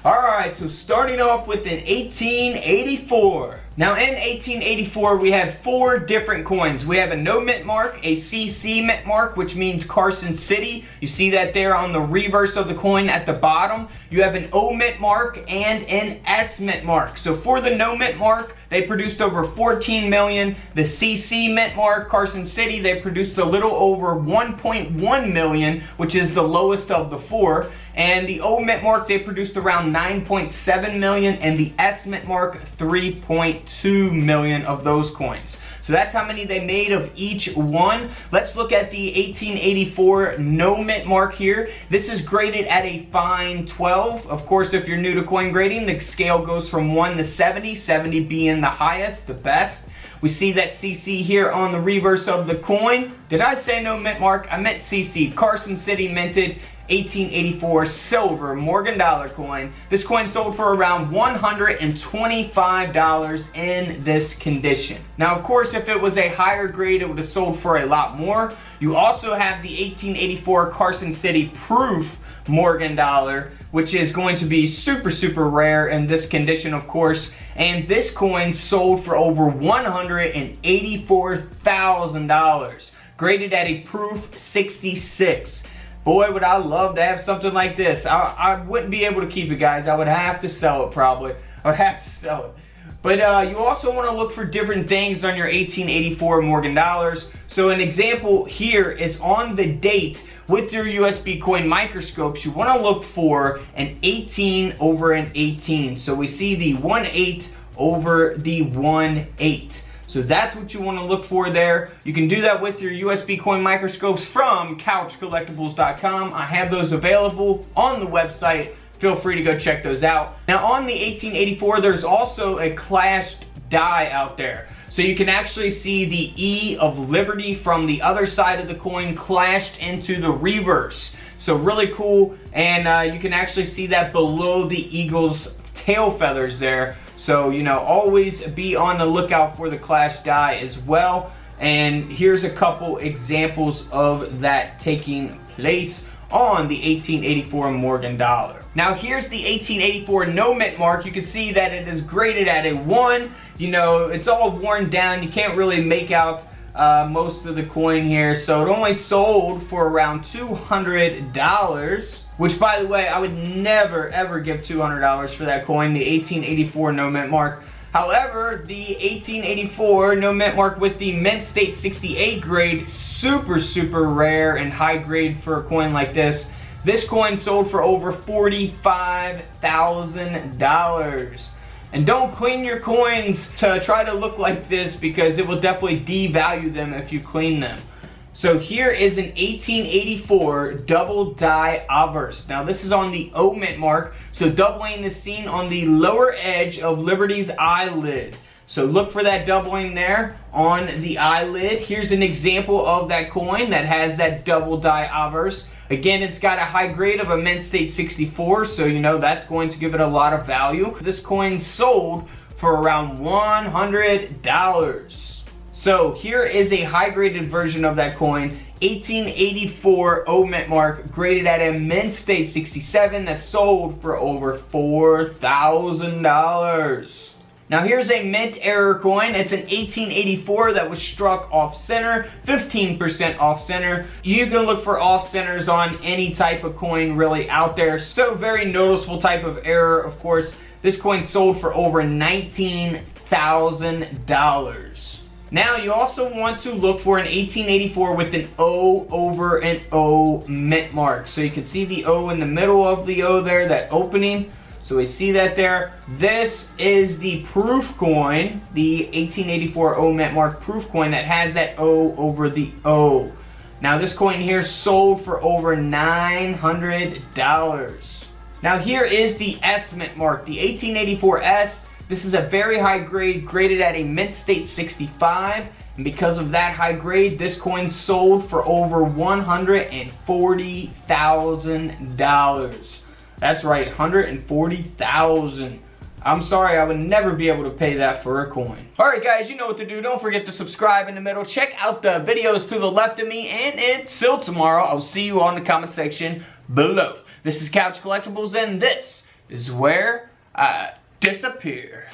Alright, so starting off with an 1884. Now in 1884 we have 4 different coins. We have a no mint mark, a CC mint mark, which means Carson City. You see that there on the reverse of the coin at the bottom. You have an O mint mark and an S mint mark. So for the no mint mark, they produced over 14 million. The CC mint mark, Carson City, they produced a little over 1.1 million, which is the lowest of the 4. And the O mint mark, they produced around 9.7 million, and the S mint mark, 3.2 million of those coins. So that's how many they made of each one. Let's look at the 1884 no mint mark here. This is graded at a fine 12. Of course, if you're new to coin grading, the scale goes from 1 to 70, 70 being the highest, the best. We see that CC here on the reverse of the coin. Did I say no mint mark? I meant CC. Carson City minted 1884 silver Morgan dollar coin. This coin sold for around $125 in this condition. Now, of course, if it was a higher grade, it would have sold for a lot more. You also have the 1884 Carson City proof Morgan dollar, which is going to be super rare in this condition, of course. And this coin sold for over $184,000, graded at a proof 66. Boy, would I love to have something like this. I wouldn't be able to keep it, guys. I would have to sell it, probably. I would have to sell it. But you also want to look for different things on your 1884 Morgan dollars. So an example here is on the date with your USB coin microscopes. You want to look for an 18 over an 18. So we see the 1/8 over the 1/8. So that's what you want to look for there. You can do that with your USB coin microscopes from couchcollectibles.com. I have those available on the website. Feel free to go check those out. Now on the 1884, there's also a clashed die out there. So you can actually see the E of Liberty from the other side of the coin clashed into the reverse. So really cool, and you can actually see that below the eagle's tail feathers there. So, you know, always be on the lookout for the clash die as well. And here's a couple examples of that taking place on the 1884 Morgan dollar. Now here's the 1884 no mint mark. You can see that it is graded at a 1. You know, it's all worn down. You can't really make out most of the coin here. So it only sold for around $200, which, by the way, I would never ever give $200 for that coin, the 1884 no mint mark. However, the 1884 no mint mark with the mint state 68 grade, super rare and high grade for a coin like this. This coin sold for over $45,000. And don't clean your coins to try to look like this, because it will definitely devalue them if you clean them. So here is an 1884 double die obverse. Now this is on the O mint mark, so doubling is seen on the lower edge of Liberty's eyelid. So look for that doubling there on the eyelid. Here's an example of that coin that has that double die obverse. Again, it's got a high grade of a mint state 64, so you know that's going to give it a lot of value. This coin sold for around $100. So here is a high graded version of that coin, 1884 O mint mark, graded at a mint state 67, that sold for over $4,000. Now here's a mint error coin. It's an 1884 that was struck off center, 15% off center. You can look for off centers on any type of coin really out there. So very noticeable type of error, of course. This coin sold for over $19,000. Now you also want to look for an 1884 with an O over an O mint mark. So you can see the O in the middle of the O there, that opening. So we see that there. This is the proof coin, the 1884 O mint mark proof coin that has that O over the O. Now this coin here sold for over $900. Now here is the S mint mark, the 1884 S. This is a very high grade, graded at a mint state 65. And because of that high grade, this coin sold for over $140,000. That's right, $140,000. I'm sorry, I would never be able to pay that for a coin. Alright guys, you know what to do. Don't forget to subscribe in the middle. Check out the videos to the left of me. And until tomorrow, I'll see you on the comment section below. This is Couch Collectibles, and this is where I disappear.